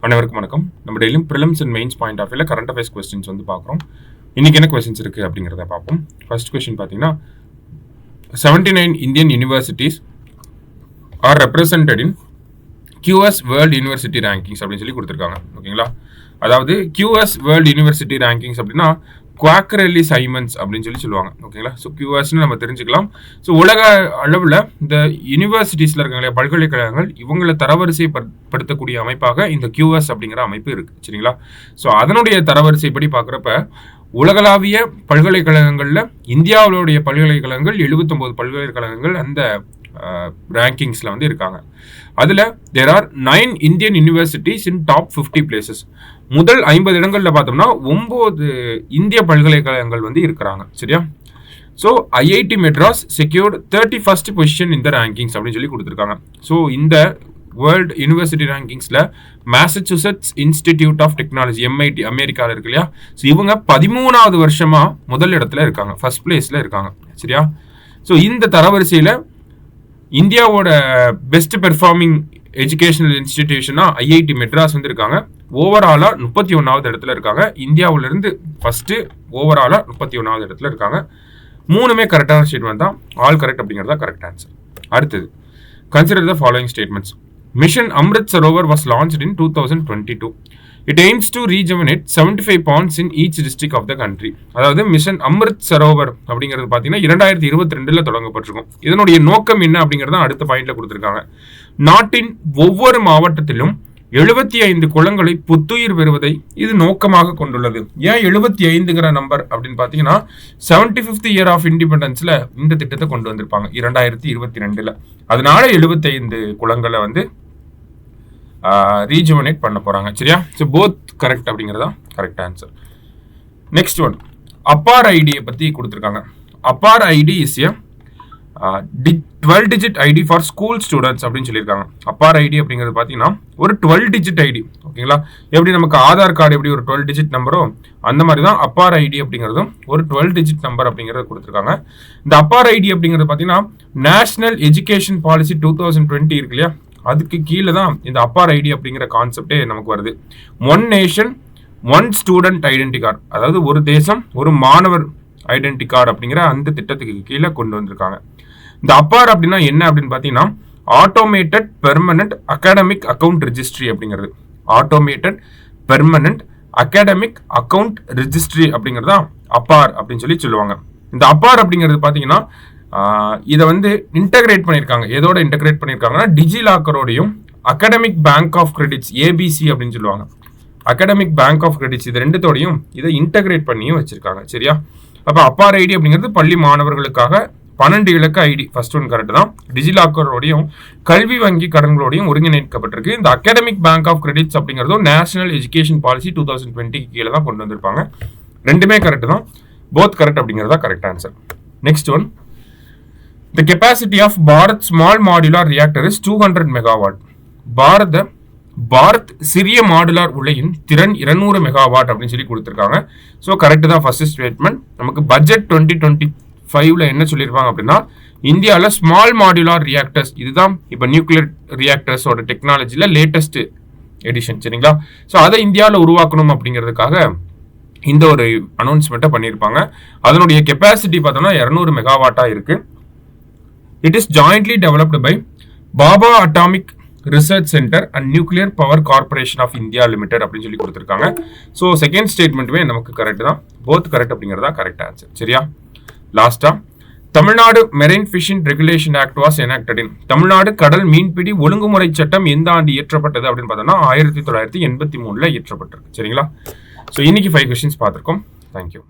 அனைவருக்கும் வணக்கம். நம்ம டெய்லியும் prelims and mains point of வியூல கரண்ட் அஃபேர்ஸ் கொஸ்டின்ஸ் வந்து பார்க்குறோம். இன்னைக்கு என்ன கொஸ்டின்ஸ் இருக்குது அப்படிங்கிறத பார்ப்போம். ஃபர்ஸ்ட் கொஸ்டின் பார்த்தீங்கன்னா 79 இந்தியன் யூனிவர்சிட்டிஸ் ஆர் ரெப்ரசன்டட் இன் QS வேர்ல்டு யூனிவர்சிட்டி ரேங்கிங்ஸ் அப்படின்னு சொல்லி கொடுத்துருக்காங்க. ஓகேங்களா? அதாவது QS வேர்ல்டு யூனிவர்சிட்டி ரேங்கிங்ஸ் அப்படின்னா குவாக்கரலி சைமன்ஸ் அப்படின்னு சொல்லி சொல்லுவாங்க. ஓகேங்களா? ஸோ QSன்னு நம்ம தெரிஞ்சுக்கலாம். ஸோ உலக அளவில் இந்த யூனிவர்சிட்டிஸில் இருக்காங்களே பல்கலைக்கழகங்கள் இவங்களை தரவரிசைப்படுத்தக்கூடிய அமைப்பாக இந்த QS அப்படிங்கிற அமைப்பு இருக்குது. சரிங்களா? ஸோ அதனுடைய தரவரிசைப்படி பார்க்குறப்ப உலகளாவிய பல்கலைக்கழகங்களில் இந்தியாவுடைய பல்கலைக்கழகங்கள் 79 பல்கலைக்கழகங்கள் அந்த ரேங்கிங்ஸில் வந்து இருக்காங்க. அதில் there are 9 Indian universities in top 50 places. முதல் 50 இடங்களில் பார்த்தோம்னா 9 இந்திய பல்கலைக்கழகங்கள் வந்து இருக்கிறாங்க. சரியா? So IIT Madras secured 31st position இந்த ரேங்கிங்ஸ் அப்படின்னு சொல்லி கொடுத்துருக்காங்க. ஸோ இந்த வேர்ல்டு யூனிவர்சிட்டி ரேங்கிங்ஸில் Massachusetts Institute of Technology MIT அமெரிக்காவில் இருக்கு இல்லையா? ஸோ இவங்க 13வது வருஷமாக முதல் இடத்துல இருக்காங்க, ஃபர்ஸ்ட் பிளேஸில் இருக்காங்க. சரியா? ஸோ இந்த தரவரிசையில் இந்தியாவோட பெஸ்ட் பெர்ஃபார்மிங் எஜுகேஷனல் இன்ஸ்டிடியூஷனாக IIT மெட்ராஸ் வந்து இருக்காங்க. ஓவராலாக 31வது இடத்துல இருக்காங்க. இந்தியாவிலிருந்து ஃபஸ்ட்டு ஓவராலாக 31வது இடத்துல இருக்காங்க. மூணுமே கரெக்டான ஸ்டேட்மெண்ட் தான். ஆல் கரெக்ட் அப்படிங்கிறது தான் கரெக்ட் ஆன்சர். அடுத்தது, consider the following statements. Mission Amrit Sarovar was launched in 2022. It aims to rejuvenate 75 ponds in each district of the country. அதாவது மிஷன் அம்ரித் சரோவர் அப்படிங்கிறது பார்த்தீங்கன்னா 2022 தொடங்கப்பட்டிருக்கும். இதனுடைய நோக்கம் என்ன அப்படிங்கிறத அடுத்த பாயிண்ட்ல கொடுத்துருக்காங்க. நாட்டின் ஒவ்வொரு மாவட்டத்திலும் 75 குளங்களை புத்துயிர் பெறுவதை இது நோக்கமாக கொண்டுள்ளது. ஏன் 75ங்கிற நம்பர் அப்படின்னு பார்த்தீங்கன்னா 75th இயர் ஆஃப் இண்டிபெண்டன்ஸ்ல இந்த திட்டத்தை கொண்டு வந்திருப்பாங்க 2022. அதனால 75 குளங்களை வந்து ரீஜுவனேட் பண்ண போறாங்க. சரியா? ஸோ போத் கரெக்ட் அப்படிங்கிறதா correct answer. Next one, APAAR ஐடியை பற்றி கொடுத்துருக்காங்க. APAAR ID is a 12 digit ID for school students அப்படின்னு சொல்லியிருக்காங்க. அப்பார் ஐடி அப்படிங்கிறது பார்த்தீங்கன்னா ஒரு 12 டிஜிட் ஐடி. ஓகேங்களா? எப்படி நமக்கு ஆதார் கார்டு எப்படி ஒரு 12 டிஜிட் நம்பரோ அந்த மாதிரி தான் அப்பார் ஐடி அப்படிங்கிறதும் ஒரு 12 டிஜிட் நம்பர் அப்படிங்கிறத கொடுத்துருக்காங்க. இந்த அப்பார் ஐடி அப்படிங்கிறது பார்த்தீங்கன்னா நேஷனல் எஜுகேஷன் பாலிசி 2020 இருக்கு இல்லையா? அதுக்கு கீழே தான் இந்த அப்பார் ஐடி அப்படிங்கிற கான்செப்டே நமக்கு வருது. One nation one student identity card, அதாவது ஒரு தேசம் ஒரு மாணவர் ஐடென்டி கார்டு அப்படிங்கிற அந்த திட்டத்துக்கு கீழே கொண்டு வந்திருக்காங்க. இந்த அப்பார் அப்படின்னா என்ன அப்படின்னு பார்த்தீங்கன்னா automated permanent academic account registry அப்படிங்கிறது. Automated permanent academic account registry அப்படிங்கிறது தான் அப்பார் அப்படின்னு சொல்லி சொல்லுவாங்க. இந்த அப்பார் அப்படிங்கிறது பார்த்தீங்கன்னா இதை வந்து இன்டகிரேட் பண்ணியிருக்காங்க. எதோட இன்டகிரேட் பண்ணியிருக்காங்கன்னா டிஜிலாக்கரோடையும் academic bank of credits ABC அப்படின்னு சொல்லுவாங்க. அகாடமிக் பேங்க் ஆஃப் கிரெடிட்ஸ் இது ரெண்டுத்தோடையும் இதை இன்டகிரேட் பண்ணியும் வச்சிருக்காங்க. சரியா? அப்போ அப்பார் ஐடி அப்படிங்கிறது பள்ளி மாணவர்களுக்காக 12 இலக்க ஐடி. ஃபர்ஸ்ட் ஒன் கரெக்ட் தான். டிஜிலாக்கரோடையும் கல்வி வங்கி கடன்களோடையும் ஒருங்கிணைக்கப்பட்டிருக்கு. இந்த அகாடமிக் பேங்க் ஆஃப் கிரெடிட்ஸ் அப்படிங்கிறதும் நேஷனல் எஜுகேஷன் பாலிசி 2020 கீழே தான் கொண்டு வந்திருப்பாங்க. ரெண்டுமே கரெக்ட் தான். போத் கரெக்ட் அப்படிங்கிறதா correct answer. Next one, the capacity of Bharat small modular reactor is 200 megawatt. Bharat சிறிய மாடுலார் உலையின் திறன் 200 மெகாவாட் அப்படின்னு சொல்லி கொடுத்துருக்காங்க. ஸோ கரெக்ட் தான் ஃபர்ஸ்ட் ஸ்டேட்மெண்ட். நமக்கு பட்ஜெட் 2025ல என்ன சொல்லியிருப்பாங்க அப்படின்னா இந்தியாவில் ஸ்மால் மாடுலார் ரியாக்டர்ஸ் இதுதான் இப்போ நியூக்ளியர் ரியாக்டர்ஸோட டெக்னாலஜியில் லேட்டஸ்ட் எடிஷன். சரிங்களா? ஸோ அதை இந்தியாவில் உருவாக்கணும் அப்படிங்கிறதுக்காக இந்த ஒரு அனௌன்ஸ்மெண்ட்டை பண்ணியிருப்பாங்க. அதனுடைய கெப்பாசிட்டி பார்த்தோம்னா 200 மெகாவாட்டாக இருக்கு. It is jointly developed by Baba Atomic Research Center and Nuclear Power Corporation of India Limited அப்படின்னு சொல்லி கொடுத்துருக்காங்க. ஸோ செகண்ட் ஸ்டேட்மெண்ட்டுமே நமக்கு கரெக்ட் தான். போத் கரெக்ட் அப்படிங்கிறதா கரெக்ட் ஆன்சர். சரியா? லாஸ்டா, Tamil Nadu marine fishing regulation act was enacted in. Tamil Nadu கடல் மீன்பிடி ஒழுங்குமுறை சட்டம் எந்த ஆண்டு இயற்றப்பட்டது அப்படின்னு பார்த்தோம்னா 1983 இயற்றப்பட்டிருக்கு. சரிங்களா? ஸோ இன்னைக்கு 5 கொஸ்டின்ஸ் பார்த்துருக்கோம். தேங்க்யூ.